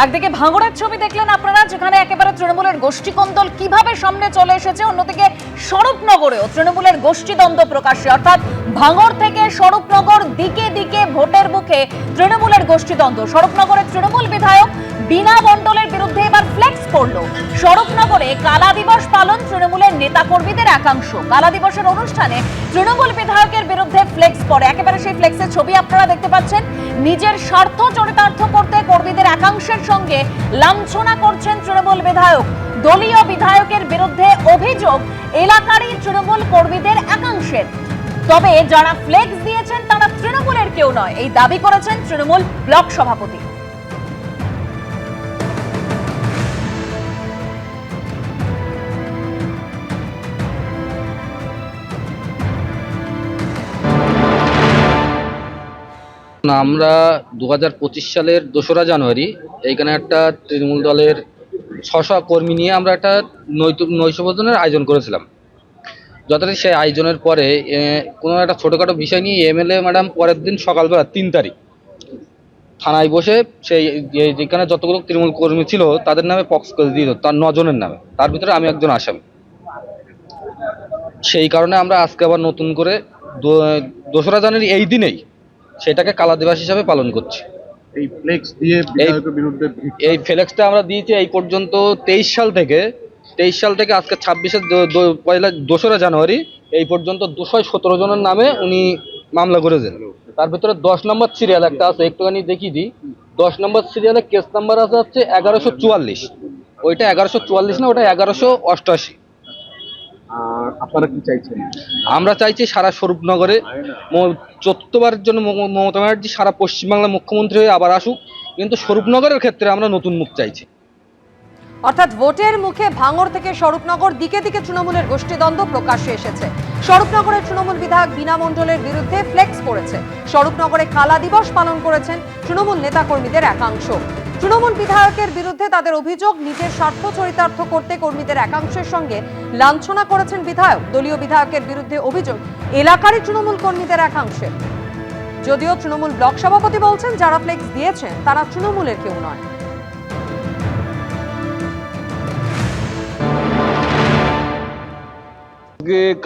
একদিকে ভাঙড়ের ছবি দেখলেন আপনারা, যেখানে একেবারে তৃণমূলের গোষ্ঠীকন্দল কিভাবে সামনে চলে এসেছে। অন্যদিকে স্বরূপনগরেও তৃণমূলের গোষ্ঠীদ্বন্দ্ব প্রকাশ্যে, অর্থাৎ ভাঙড় থেকে স্বরূপনগর দিকে দিকে ভোটের মুখে তৃণমূলের গোষ্ঠীদ্বন্দ্ব। স্বরূপনগরের তৃণমূল বিধায়ক বীণা মণ্ডলের বিরুদ্ধে এবার ফ্লেক্স করলো। স্বরূপনগরে কালা দিবস পালন তৃণমূলের নেতাকর্মীদের একাংশ। কালা দিবসের অনুষ্ঠানে তৃণমূল বিধায়কের বিরুদ্ধে ফ্লেক্স পড়ে। একেবারে সেই ফ্লেক্সের ছবি আপনারা দেখতে পাচ্ছেন। নিজের স্বার্থ চরিতার্থ করতে কর্মীদের একাংশের সঙ্গে লাঞ্ছনা করছেন তৃণমূল বিধায়ক। দলীয় বিধায়কের বিরুদ্ধে অভিযোগ এলাকারই তৃণমূল কর্মীদের একাংশের। তবে যারা ফ্লেক্স দিয়েছেন তারা তৃণমূলের কেউ নয়, এই দাবি করেছেন তৃণমূল ব্লক সভাপতি। আমরা 2025 সালের 2রা জানুয়ারি এইখানে একটা তৃণমূল দলের 600 কর্মী নিয়ে আমরা একটা নৈশভোজনের আয়োজন করেছিলাম। যথারীতি সেই আয়োজনের পরে কোনো একটা ছোটোখাটো বিষয় নিয়ে এমএলএ ম্যাডাম পরের দিন সকালবেলা 3 তারিখ থানায় বসে সেই যেখানে যতগুলো তৃণমূল কর্মী ছিল তাদের নামে পক্স করে দিল, তার 9 জনের নামে, তার ভিতরে আমি একজন আসামি। সেই কারণে আমরা আজকে আবার নতুন করে 2রা জানুয়ারি এই দিনেই সেটাকে কালা দিবস হিসাবে পালন করছি। এই ফ্লেক্স দিয়ে বিধায়কের বিরুদ্ধে এই ফ্লেক্সটা আমরা দিয়েছি এই পর্যন্ত 23 সাল থেকে আজকে 2রা জানুয়ারি এই পর্যন্ত 217 জনের নামে উনি মামলা করেছেন। তার ভিতরে 10 নম্বর সিরিয়াল একটা আছে, একটুখানি দেখিয়ে দিই। 10 নম্বর সিরিয়ালে কেস নাম্বার আছে হচ্ছে 1144। ওইটা 1144 না, ওটা 1188। আর আপনারা কি চাইছেন? আমরা চাইছি সারা স্বরূপনগরে 4র্থবারের জন্য মমতা ব্যানার্জি সারা পশ্চিমবাংলার মুখ্যমন্ত্রী হয়ে আবার আসুক, কিন্তু স্বরূপনগরের ক্ষেত্রে আমরা নতুন মুখ চাইছি। অর্থাৎ ভোটের মুখে ভাঙড় থেকে স্বরূপনগর দিকে দিকে তৃণমূলের গোষ্ঠীদ্বন্দ্ব প্রকাশ্যে এসেছে। স্বরূপনগরের তৃণমূল বিধায়ক বীণা মণ্ডলের বিরুদ্ধে ফ্লেক্স করেছে। স্বরূপনগরে কালা দিবস পালন করেছেন তৃণমূল নেতাকর্মীদের একাংশ। তৃণমূল বিধায়কের বিরুদ্ধে তাদের অভিযোগ নিজের স্বার্থ চরিতার্থ করতে কর্মীদের একাংশের সঙ্গে লাঞ্ছনা করেছেন বিধায়ক। দলীয় বিধায়কের বিরুদ্ধে অভিযোগ এলাকারই তৃণমূল কর্মীদের একাংশের। যদিও তৃণমূল ব্লক সভাপতি বলছেন যারা ফ্লেক্স দিয়েছেন তারা তৃণমূলের কেউ নয়।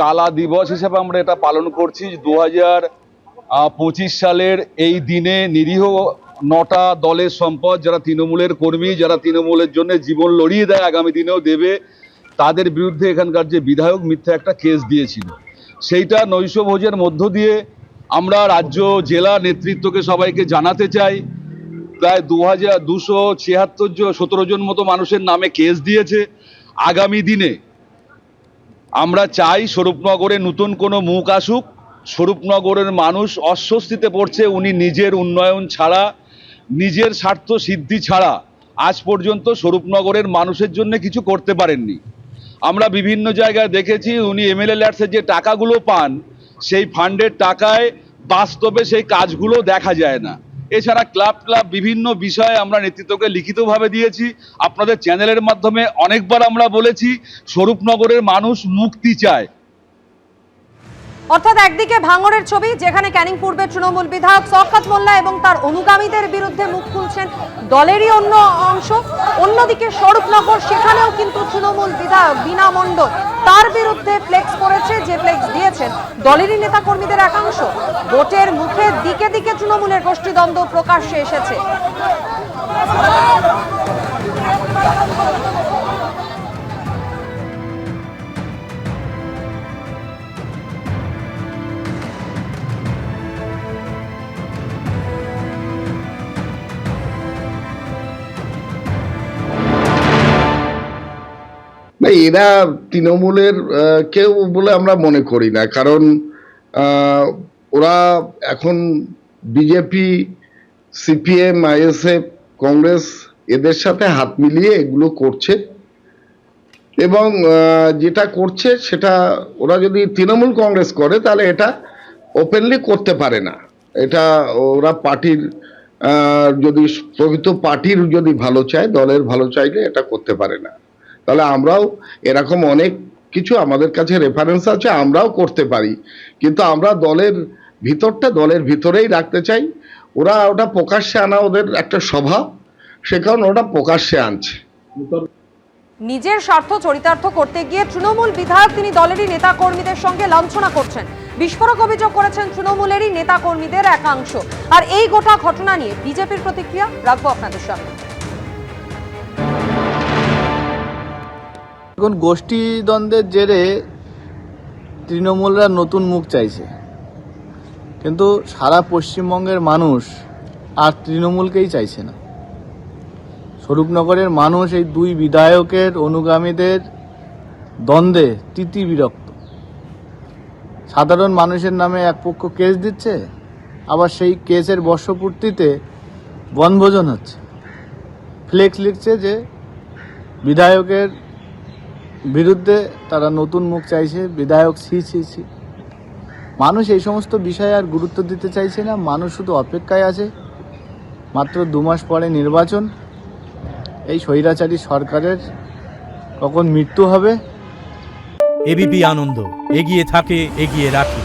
কালা দিবস হিসেবে আমরা এটা পালন করছি। 2025 সালের এই দিনে নিরীহ 9টা দলের সম্পদ, যারা তৃণমূলের কর্মী, যারা তৃণমূলের জন্য জীবন লড়িয়ে দেয়, আগামী দিনেও দেবে, তাদের বিরুদ্ধে এখানকার যে বিধায়ক মিথ্যা একটা কেস দিয়েছিল, সেইটা নৈশভোজের মধ্য দিয়ে আমরা রাজ্য জেলা নেতৃত্বকে সবাইকে জানাতে চাই। প্রায় 2,217 জন মতো মানুষের নামে কেস দিয়েছে। আগামী দিনে আমরা চাই স্বরূপনগরে নতুন কোনো মুখ আসুক। স্বরূপনগরের মানুষ অস্বস্তিতে পড়ছে। উনি নিজের উন্নয়ন ছাড়া, নিজের স্বার্থ সিদ্ধি ছাড়া আজ পর্যন্ত স্বরূপনগরের মানুষের জন্য কিছু করতে পারেননি। আমরা বিভিন্ন জায়গায় দেখেছি উনি এমএলএ ল্যাডসের যে টাকাগুলো পান, সেই ফান্ডের টাকায় বাস্তবে সেই কাজগুলো দেখা যায় না। এছাড়া ক্লাব বিভিন্ন বিষয়ে আমরা নেতৃত্বকে লিখিতভাবে দিয়েছি। আপনাদের চ্যানেলের মাধ্যমে অনেকবার আমরা বলেছি স্বরূপনগরের মানুষ মুক্তি চায়। অর্থাৎ একদিকে ভাঙড়ের ছবি, যেখানে ক্যানিং পূর্বের তৃণমূল বিধায়ক শওকত মোল্লা এবং তার অনুগামীদের বিরুদ্ধে মুখ খুলছেন দলেরই অন্য অংশ। অন্যদিকে স্বরূপনগর, সেখানেও কিন্তু তৃণমূল বিধায়ক বীণা মণ্ডল তার বিরুদ্ধে ফ্লেক্স করেছে, যে ফ্লেক্স দিয়েছেন দলেরই নেতা কর্মীদের একাংশ। ভোটের মুখে দিকে দিকে তৃণমূলের গোষ্ঠীদ্বন্দ্ব প্রকাশ্যে এসেছে। না, এরা তৃণমূলের কেউ বলে আমরা মনে করি না। কারণ ওরা এখন বিজেপি, সিপিএম, আইএসএফ, কংগ্রেস এদের সাথে হাত মিলিয়ে এগুলো করছে। এবং যেটা করছে সেটা ওরা যদি তৃণমূল কংগ্রেস করে তাহলে এটা ওপেনলি করতে পারে না। এটা ওরা পার্টির যদি প্রকৃত পার্টির যদি ভালো চায়, দলের ভালো চাইলে এটা করতে পারে না। তাহলে আমরাও এরকম অনেক কিছু আমাদের কাছে রেফারেন্স আছে, আমরাও করতে পারি, কিন্তু আমরা দলের ভিতরটা দলের ভিতরেই রাখতে চাই। ওরা ওটা প্রকাশ্যে আনা ওদের একটা স্বভাব। সে কারণে ওটা প্রকাশ্যে আনছে। নিজের স্বার্থ চরিতার্থ করতে গিয়ে তৃণমূল বিধায়ক তিনি দলেরই নেতা কর্মীদের সঙ্গে লাঞ্ছনা করছেন, বিস্ফোরক অভিযোগ করেছেন তৃণমূলেরই নেতা কর্মীদের একাংশ। আর এই গোটা ঘটনা নিয়ে বিজেপির প্রতিক্রিয়া রাখবো আপনাদের সামনে। এখন গোষ্ঠী দ্বন্দ্বের জেরে তৃণমূলরা নতুন মুখ চাইছে, কিন্তু সারা পশ্চিমবঙ্গের মানুষ আর তৃণমূলকেই চাইছে না। স্বরূপনগরের মানুষ এই দুই বিধায়কের অনুগামীদের দ্বন্দ্বে তিতি বিরক্ত। সাধারণ মানুষের নামে এক পক্ষ কেস দিচ্ছে, আবার সেই কেসের বর্ষপূর্তিতে বনভোজন হচ্ছে, ফ্লেক্স লিখছে যে বিধায়কের বিরুদ্ধে তারা নতুন মুখ চাইছে, বিধায়ক ছি। মানুষ এই সমস্ত বিষয়ে আর গুরুত্ব দিতে চাইছে না। মানুষ শুধু অপেক্ষায় আছে, মাত্র 2 মাস পরে নির্বাচন, এই স্বৈরাচারী সরকারের কখন মৃত্যু হবে। এবিপি আনন্দ, এগিয়ে থাকে, এগিয়ে রাখে।